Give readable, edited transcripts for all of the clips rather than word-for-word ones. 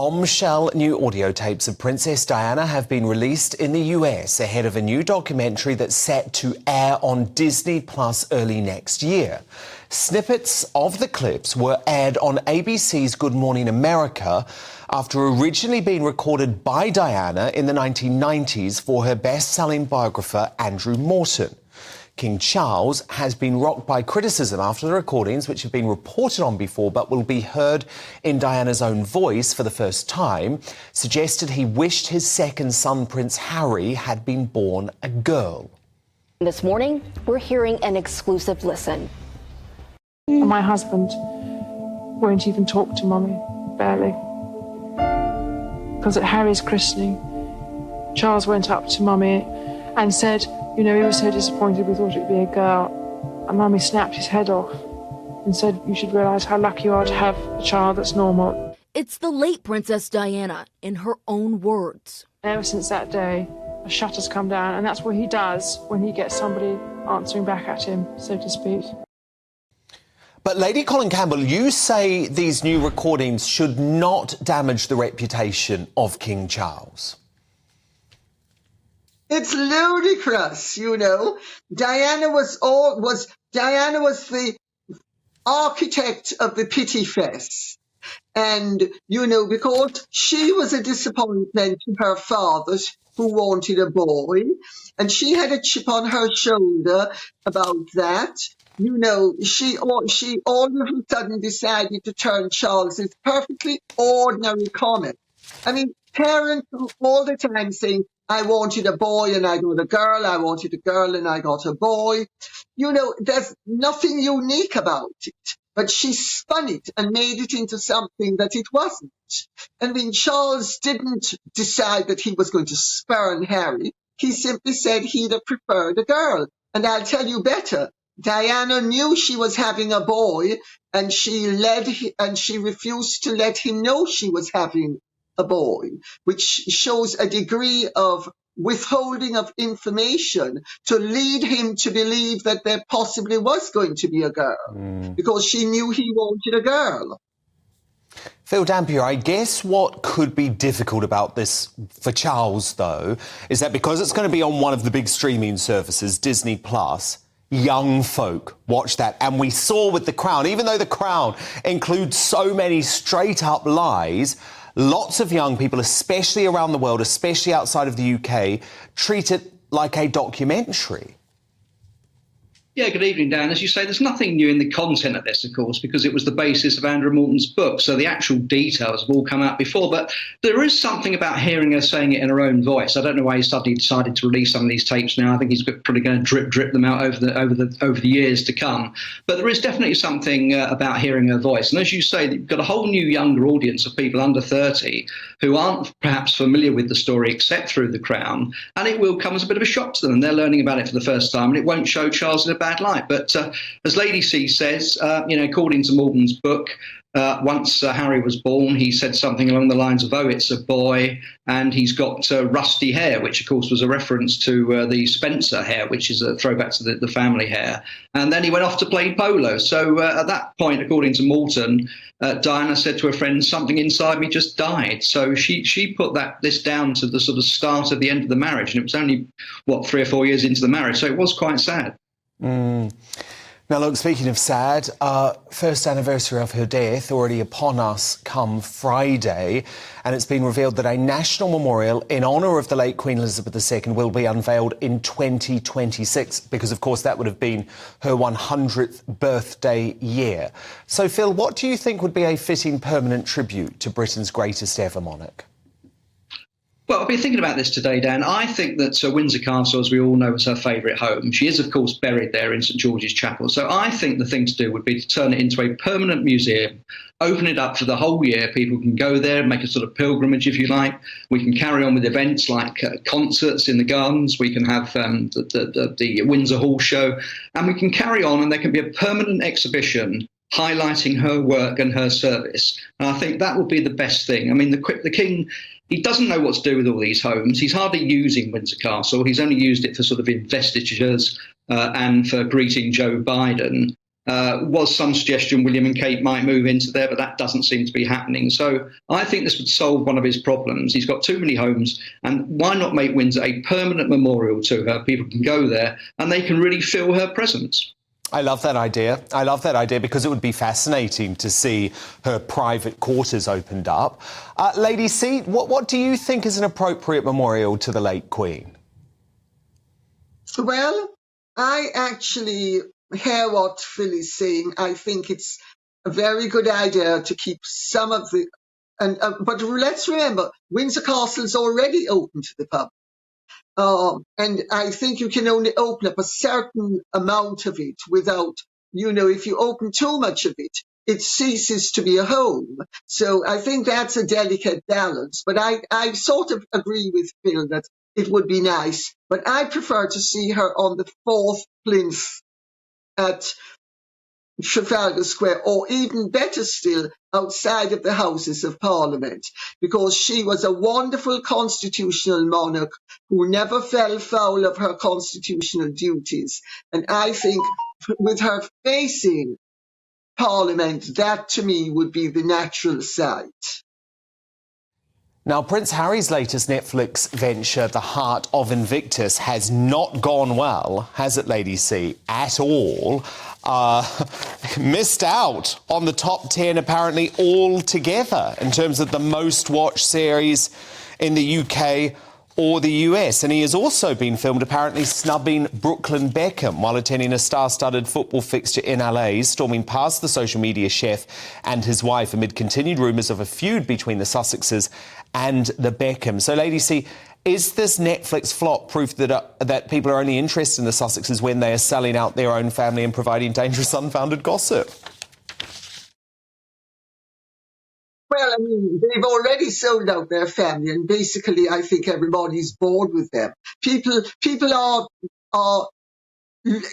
Bombshell new audio tapes of Princess Diana have been released in the US ahead of a new documentary that's set to air on Disney Plus early next year. Snippets of the clips were aired on ABC's Good Morning America after originally being recorded by Diana in the 1990s for her best-selling biographer Andrew Morton. King Charles has been rocked by criticism after the recordings, which have been reported on before but will be heard in Diana's own voice for the first time, suggested he wished his second son, Prince Harry, had been born a girl. This morning, we're hearing an exclusive listen. My husband won't even talk to Mummy, barely. Because at Harry's christening, Charles went up to Mummy and said, you know, he was so disappointed, we thought it would be a girl. And Mummy snapped his head off and said, you should realise how lucky you are to have a child that's normal. It's the late Princess Diana, in her own words. Ever since that day, a shutter's come down, and that's what he does when he gets somebody answering back at him, so to speak. But Lady Colin Campbell, you say these new recordings should not damage the reputation of King Charles. It's ludicrous, you know. Diana was the architect of the pity fest. And, you know, because she was a disappointment to her father, who wanted a boy, and she had a chip on her shoulder about that. You know, she all of a sudden decided to turn Charles's perfectly ordinary comment. I mean, parents all the time saying, I wanted a boy and I got a girl, I wanted a girl and I got a boy. You know, there's nothing unique about it. But she spun it and made it into something that it wasn't. I mean, Charles didn't decide that he was going to spurn Harry. He simply said he'd have preferred a girl. And I'll tell you better. Diana knew she was having a boy, and she refused to let him know she was having a boy, which shows a degree of withholding of information to lead him to believe that there possibly was going to be a girl, because she knew he wanted a girl. Phil Dampier, I guess what could be difficult about this for Charles, though, is that because it's going to be on one of the big streaming services, Disney Plus, young folk watch that. And we saw with The Crown, even though The Crown includes so many straight-up lies, lots of young people, especially around the world, especially outside of the UK, treat it like a documentary. Yeah, good evening, Dan. As you say, there's nothing new in the content of this, of course, because it was the basis of Andrew Morton's book, so the actual details have all come out before. But there is something about hearing her saying it in her own voice. I don't know why he suddenly decided to release some of these tapes now. I think he's probably going to drip them out over the years to come. But there is definitely something about hearing her voice. And as you say, you've got a whole new younger audience of people under 30 who aren't perhaps familiar with the story except through The Crown, and it will come as a bit of a shock to them. And they're learning about it for the first time, and it won't show Charles in a bad light. But as Lady C says, you know, according to Morton's book, once Harry was born, he said something along the lines of, oh, it's a boy, and he's got rusty hair, which, of course, was a reference to the Spencer hair, which is a throwback to the family hair. And then he went off to play polo. So at that point, according to Morton, Diana said to her friend, something inside me just died. So she put this down to the sort of start of the end of the marriage. And it was only, 3 or 4 years into the marriage. So it was quite sad. Now, look, speaking of sad, first anniversary of her death already upon us come Friday, and it's been revealed that a national memorial in honour of the late Queen Elizabeth II will be unveiled in 2026, because, of course, that would have been her 100th birthday year. So, Phil, what do you think would be a fitting permanent tribute to Britain's greatest ever monarch? Well, I've been thinking about this today, Dan. I think that Windsor Castle, as we all know, is her favourite home. She is, of course, buried there in St George's Chapel. So I think the thing to do would be to turn it into a permanent museum, open it up for the whole year. People can go there, make a sort of pilgrimage, if you like. We can carry on with events like concerts in the gardens. We can have the Windsor Hall show. And we can carry on, and there can be a permanent exhibition highlighting her work and her service. And I think that would be the best thing. I mean, the King, he doesn't know what to do with all these homes. He's hardly using Windsor Castle. He's only used it for sort of investitures and for greeting Joe Biden. Was some suggestion William and Kate might move into there, but that doesn't seem to be happening. So I think this would solve one of his problems. He's got too many homes, and why not make Windsor a permanent memorial to her? People can go there and they can really feel her presence. I love that idea. I love that idea because it would be fascinating to see her private quarters opened up. Lady C, what do you think is an appropriate memorial to the late Queen? Well, I actually hear what Phil is saying. I think it's a very good idea to keep some of the... but let's remember, Windsor Castle is already open to the public. And I think you can only open up a certain amount of it without, if you open too much of it, it ceases to be a home. So I think that's a delicate balance. But I sort of agree with Phil that it would be nice. But I prefer to see her on the 4th plinth at Trafalgar Square, or even better still, outside of the Houses of Parliament, because she was a wonderful constitutional monarch who never fell foul of her constitutional duties. And I think with her facing Parliament, that to me would be the natural site. Now, Prince Harry's latest Netflix venture, The Heart of Invictus, has not gone well, has it, Lady C, at all? Missed out on the top 10 apparently altogether in terms of the most watched series in the UK or the US. And he has also been filmed apparently snubbing Brooklyn Beckham while attending a star-studded football fixture in LA, storming past the social media chef and his wife amid continued rumours of a feud between the Sussexes and the Beckhams. So, Lady C, is this Netflix flop proof that people are only interested in the Sussexes when they are selling out their own family and providing dangerous, unfounded gossip? Well, I mean, they've already sold out their family, and basically I think everybody's bored with them. People are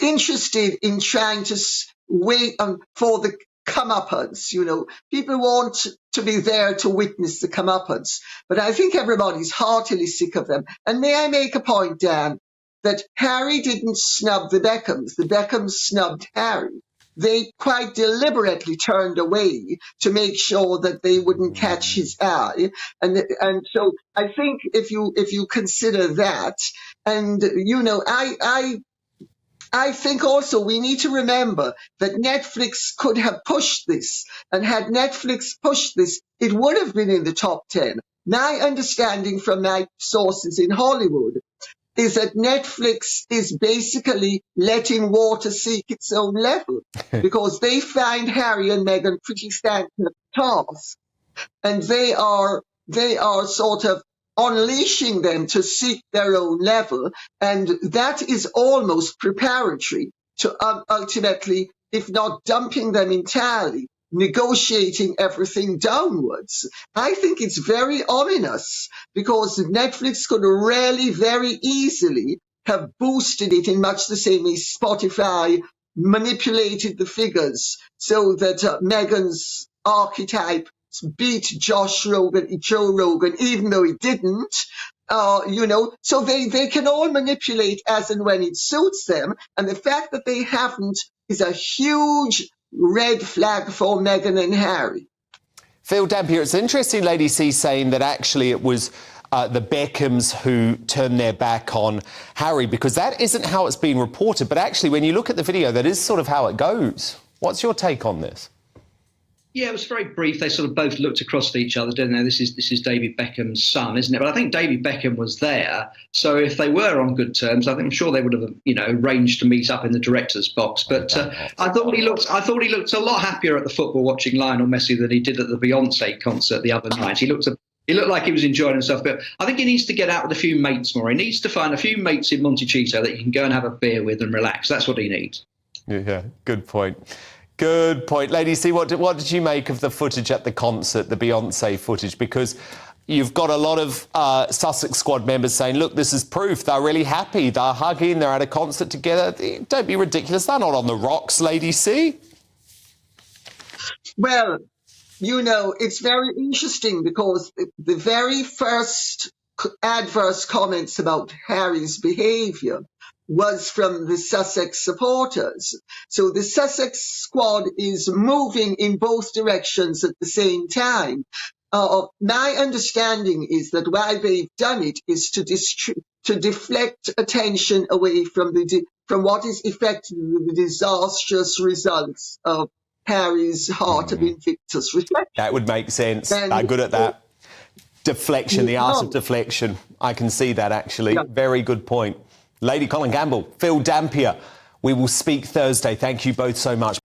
interested in trying to wait for the comeuppance, People want to be there to witness the comeuppance. But I think everybody's heartily sick of them. And may I make a point, Dan, that Harry didn't snub the Beckhams. The Beckhams snubbed Harry. They quite deliberately turned away to make sure that they wouldn't catch his eye. And so I think if you consider that, and, I think also we need to remember that Netflix could have pushed this, and had Netflix pushed this, it would have been in the top 10. My understanding from my sources in Hollywood is that Netflix is basically letting water seek its own level because they find Harry and Meghan pretty thankless task, and they are sort of unleashing them to seek their own level, and that is almost preparatory to ultimately, if not dumping them entirely, negotiating everything downwards. I think it's very ominous because Netflix could really very easily have boosted it in much the same way Spotify manipulated the figures so that Meghan's archetype beat Joe Rogan, even though he didn't, so they can all manipulate as and when it suits them. And the fact that they haven't is a huge red flag for Meghan and Harry. Phil Dampier, it's interesting, Lady C, saying that actually it was the Beckhams who turned their back on Harry, because that isn't how it's been reported. But actually, when you look at the video, that is sort of how it goes. What's your take on this? Yeah, it was very brief. They sort of both looked across at each other, didn't they? This is David Beckham's son, isn't it? But I think David Beckham was there. So if they were on good terms, I'm sure they would have, arranged to meet up in the director's box. But I thought he looked a lot happier at the football watching Lionel Messi than he did at the Beyonce concert the other night. He looked like he was enjoying himself. But I think he needs to get out with a few mates more. He needs to find a few mates in Montecito that he can go and have a beer with and relax. That's what he needs. Yeah, good point. Good point. Lady C, what did you make of the footage at the concert, the Beyonce footage? Because you've got a lot of Sussex squad members saying, look, this is proof. They're really happy. They're hugging. They're at a concert together. Don't be ridiculous. They're not on the rocks, Lady C. Well, it's very interesting because the very first adverse comments about Harry's behaviour was from the Sussex supporters. So the Sussex squad is moving in both directions at the same time. My understanding is that why they've done it is to deflect attention away from what is effectively the disastrous results of Harry's Heart of Invictus reflection. That would make sense. I'm good at that. Deflection, the art of deflection. I can see that, actually. Yeah. Very good point. Lady Colin Campbell, Phil Dampier. We will speak Thursday. Thank you both so much.